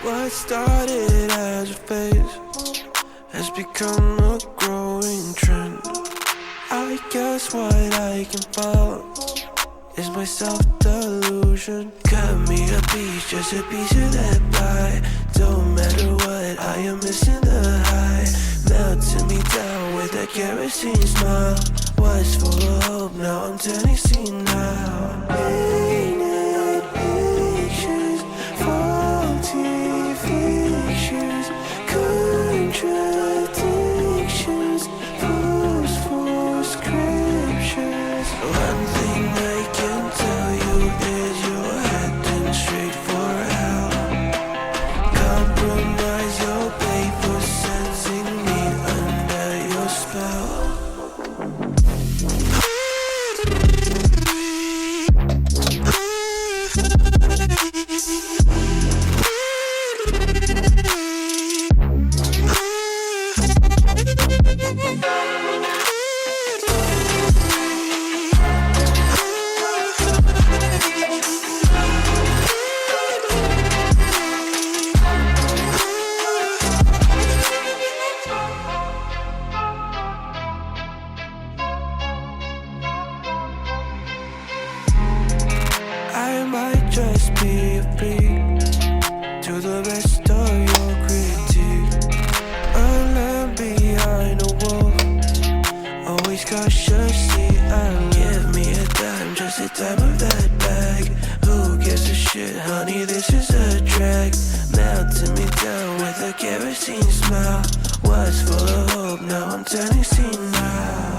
What started as a phase has become a growing trend. I guess what I can fall is my self-delusion. Cut me a piece, just a piece of that pie. Don't matter what, I am missing the high. Melting me down with a kerosene smile. Was full of hope, now I'm turning senile. Painted pictures, faulty fictions, contradictions, false scriptures. One thing I can tell you is you're heading straight for hell. Compromise your pay for sensing me under your spell. I might just be a freak to the rest of your critique. A lamb behind a wall, always cautiously alert. Give me a dime, just the time of that bag. Who gives a shit, honey, this is a drag. Melting me down with a kerosene smile. Was full of hope, now I'm turning senile.